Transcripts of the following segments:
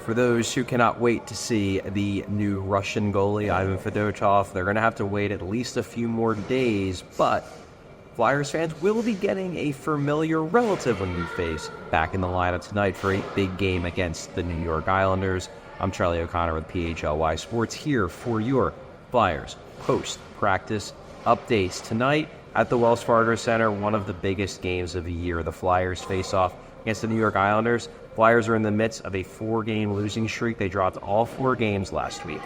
For those who cannot wait to see the new Russian goalie, Ivan Fedotov, they're going to have to wait at least a few more days, but Flyers fans will be getting a familiar, relatively new face back in the lineup tonight for a big game against the New York Islanders. I'm Charlie O'Connor with PHLY Sports here for your Flyers post-practice updates. Tonight at the Wells Fargo Center, one of the biggest games of the year. The Flyers face off against the New York Islanders. Flyers are in the midst of a 4-game losing streak. They dropped all 4 games last week,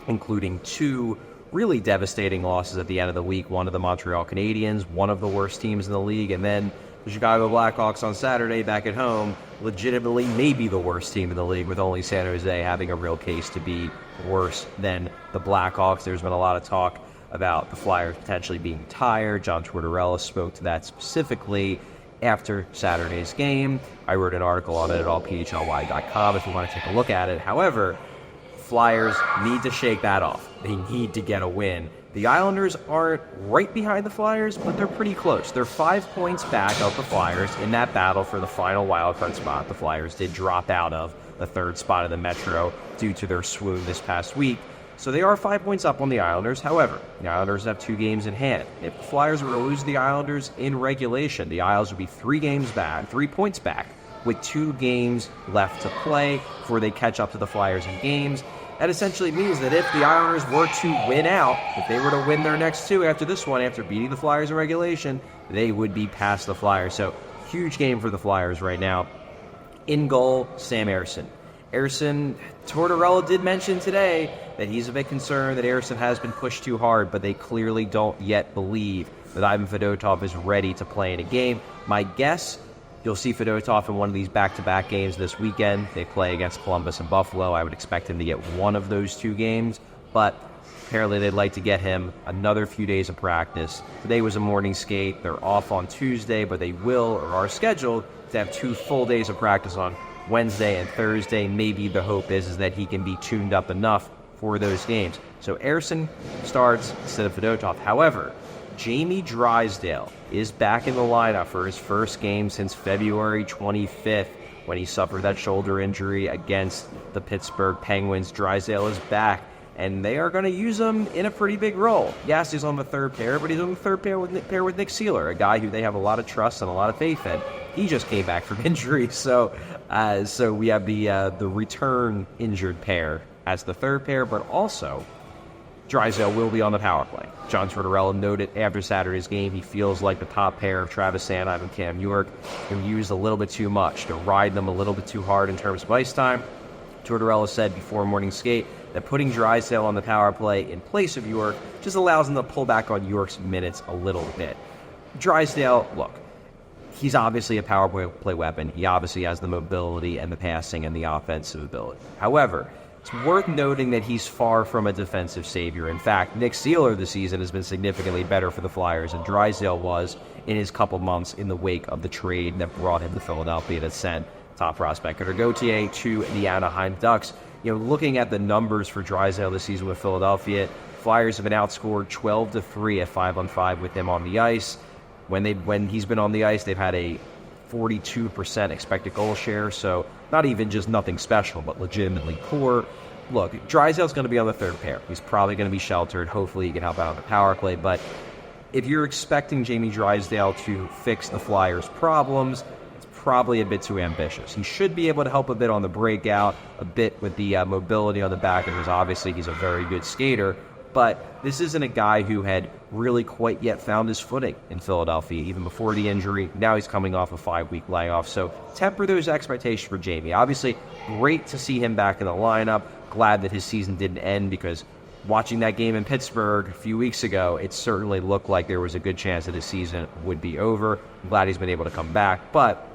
including 2 really devastating losses at the end of the week. One of the Montreal Canadiens, one of the worst teams in the league, and then the Chicago Blackhawks on Saturday back at home, legitimately maybe the worst team in the league, with only San Jose having a real case to be worse than the Blackhawks. There's been a lot of talk about the Flyers potentially being tired. John Tortorella spoke to that specifically after Saturday's game. I wrote an article on it at allphly.com if you want to take a look at it. However, Flyers need to shake that off. They need to get a win. The Islanders aren't right behind the Flyers, but they're pretty close. They're 5 points back of the Flyers in that battle for the final wildcard spot. The Flyers did drop out of the 3rd spot of the Metro due to their swoon this past week. So they are 5 points up on the Islanders. However, the Islanders have 2 games in hand. If the Flyers were to lose the Islanders in regulation, the Isles would be 3 points back, with 2 games left to play before they catch up to the Flyers in games. That essentially means that if the Islanders were to win out, if they were to win their next 2 after this one, after beating the Flyers in regulation, they would be past the Flyers. So, huge game for the Flyers right now. In goal, Sam Ersson. Tortorella did mention today that he's a bit concerned that Ersson has been pushed too hard, but they clearly don't yet believe that Ivan Fedotov is ready to play in a game. My guess, you'll see Fedotov in one of these back-to-back games this weekend. They play against Columbus and Buffalo. I would expect him to get one of those 2 games, but apparently they'd like to get him another few days of practice. Today was a morning skate. They're off on Tuesday, but they will or are scheduled to have 2 full days of practice on Wednesday and Thursday. Maybe the hope is that he can be tuned up enough for those games. So Ersson starts instead of Fedotov. However, Jamie Drysdale is back in the lineup for his first game since February 25th when he suffered that shoulder injury against the Pittsburgh Penguins. Drysdale is back, and they are going to use him in a pretty big role. Yes, he's on the 3rd pair, but he's on the 3rd pair with Nick Seeler, a guy who they have a lot of trust and a lot of faith in. He just came back from injury, so we have the return injured pair as the 3rd pair, but also Drysdale will be on the power play. John Tortorella noted after Saturday's game he feels like the top pair of Travis Sanheim and Cam York are used a little bit too much, to ride them a little bit too hard in terms of ice time. Tortorella said before morning skate that putting Drysdale on the power play in place of York just allows them to pull back on York's minutes a little bit. Drysdale, look, he's obviously a power play weapon. He obviously has the mobility and the passing and the offensive ability. However, it's worth noting that he's far from a defensive savior. In fact, Nick Seeler this season has been significantly better for the Flyers than Drysdale was in his couple months in the wake of the trade that brought him to Philadelphia to send top prospect Cutter Gauthier to the Anaheim Ducks. Looking at the numbers for Drysdale this season with Philadelphia, Flyers have been outscored 12-3 at 5-on-5 with him on the ice. When he's been on the ice, they've had a 42% expected goal share, so not even just nothing special, but legitimately poor. Look, Drysdale's going to be on the 3rd pair. He's probably going to be sheltered. Hopefully he can help out on the power play, but if you're expecting Jamie Drysdale to fix the Flyers' problems, it's probably a bit too ambitious. He should be able to help a bit on the breakout, a bit with the mobility on the back, because obviously he's a very good skater, but this isn't a guy who had really quite yet found his footing in Philadelphia, even before the injury. Now he's coming off a 5-week layoff, so temper those expectations for Jamie. Obviously, great to see him back in the lineup. Glad that his season didn't end, because watching that game in Pittsburgh a few weeks ago, it certainly looked like there was a good chance that his season would be over. I'm glad he's been able to come back, but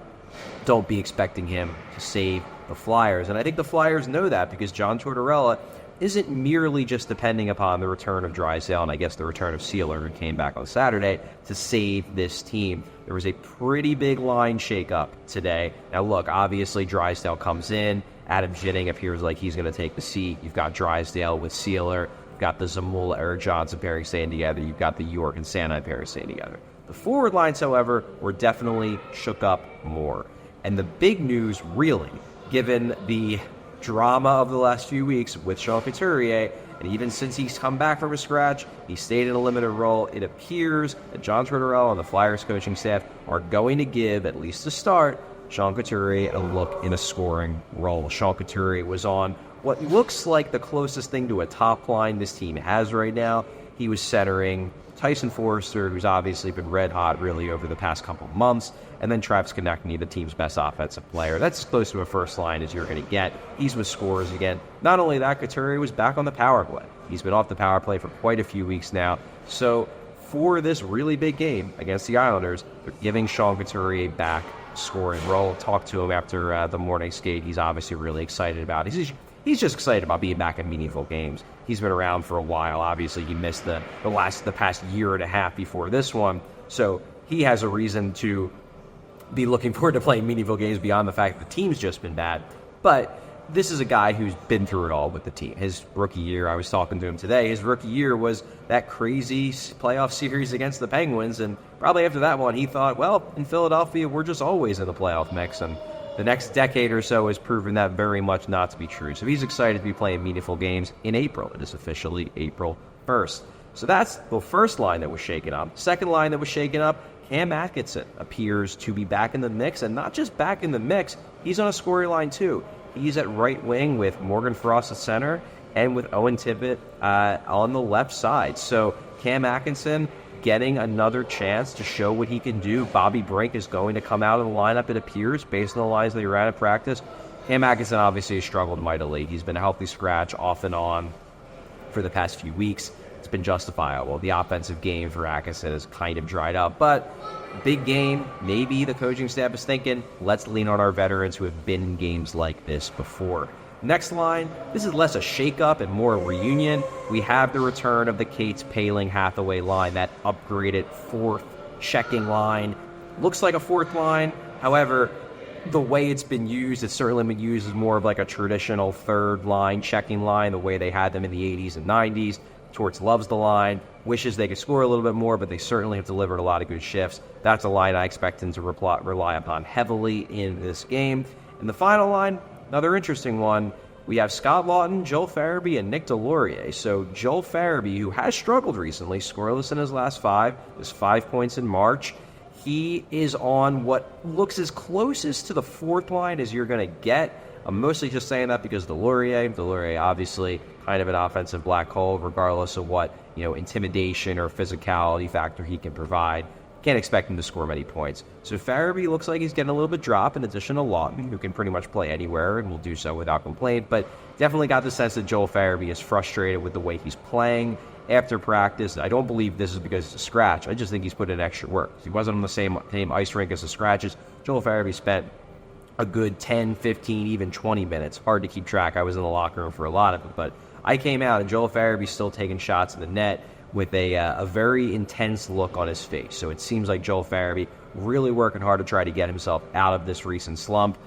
don't be expecting him to save the Flyers. And I think the Flyers know that, because John Tortorella isn't merely just depending upon the return of Drysdale and I guess the return of Seeler, who came back on Saturday, to save this team. There was a pretty big line shakeup today. Now look, obviously Drysdale comes in. Adam Ginning appears like he's going to take the seat. You've got Drysdale with Seeler. You've got the Zamula, Eric Johnson pairing staying together. You've got the York and Sanheim pairing staying together. The forward lines, however, were definitely shook up more. And the big news, really, given the drama of the last few weeks with Sean Couturier, and even since he's come back from a scratch, he stayed in a limited role. It appears that John Tortorella and the Flyers coaching staff are going to give, at least to start, Sean Couturier a look in a scoring role. Sean Couturier was on what looks like the closest thing to a top line this team has right now. He was centering Tyson Foerster, who's obviously been red hot really over the past couple of months, and then Travis Konecny, the team's best offensive player. That's as close to a first line as you're going to get. He's with scores again. Not only that, Couturier was back on the power play. He's been off the power play for quite a few weeks now. So for this really big game against the Islanders, they're giving Sean Couturier back scoring role. Talked to him after the morning skate. He's obviously really excited about it. He's just excited about being back in meaningful games. He's been around for a while. Obviously, he missed the past year and a half before this one. So he has a reason to be looking forward to playing meaningful games beyond the fact that the team's just been bad. But this is a guy who's been through it all with the team. His rookie year, I was talking to him today, his rookie year was that crazy playoff series against the Penguins, and probably after that one, he thought, well, in Philadelphia, we're just always in the playoff mix, and the next decade or so has proven that very much not to be true. So he's excited to be playing meaningful games in April. It is officially April 1st. So that's the first line that was shaken up. Second line that was shaken up, Cam Atkinson appears to be back in the mix, and not just back in the mix, he's on a scoring line too. He's at right wing with Morgan Frost at center and with Owen Tippett on the left side. So Cam Atkinson getting another chance to show what he can do. Bobby Brink is going to come out of the lineup, it appears, based on the lines that he ran at practice. Cam Atkinson obviously has struggled mightily. He's been a healthy scratch off and on for the past few weeks. It's been justifiable. The offensive game for Atkinson has kind of dried up, but big game. Maybe the coaching staff is thinking, let's lean on our veterans who have been in games like this before. Next line, this is less a shakeup and more a reunion. We have the return of the Cates, Paling, Hathaway line, that upgraded fourth checking line. Looks like a fourth line. However, the way it's been used, it's certainly been used as more of like a traditional third line checking line, the way they had them in the 80s and 90s. Torts loves the line, wishes they could score a little bit more, but they certainly have delivered a lot of good shifts. That's a line I expect him to rely upon heavily in this game. And the final line, another interesting one, we have Scott Laughton, Joel Farabee, and Nick Deslauriers. So Joel Farabee, who has struggled recently, scoreless in his last 5, is 5 points in March. He is on what looks as closest to the fourth line as you're going to get. I'm mostly just saying that because Deslauriers obviously kind of an offensive black hole, regardless of what, intimidation or physicality factor he can provide. Can't expect him to score many points. So Farabee looks like he's getting a little bit drop in addition to Laughton, who can pretty much play anywhere and will do so without complaint. But definitely got the sense that Joel Farabee is frustrated with the way he's playing after practice. I don't believe this is because it's a scratch. I just think he's put in extra work. He wasn't on the same ice rink as the scratches. Joel Farabee spent a good 10, 15, even 20 minutes. Hard to keep track. I was in the locker room for a lot of it, but I came out and Joel Farabee's still taking shots in the net with a very intense look on his face. So it seems like Joel Farabee really working hard to try to get himself out of this recent slump.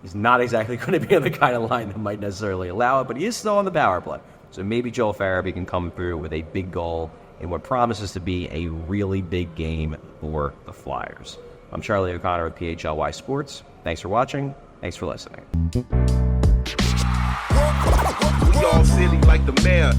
He's not exactly going to be on the kind of line that might necessarily allow it, but he is still on the power play. So maybe Joel Farabee can come through with a big goal in what promises to be a really big game for the Flyers. I'm Charlie O'Connor with PHLY Sports. Thanks for watching. Thanks for listening. We all silly like the mayor.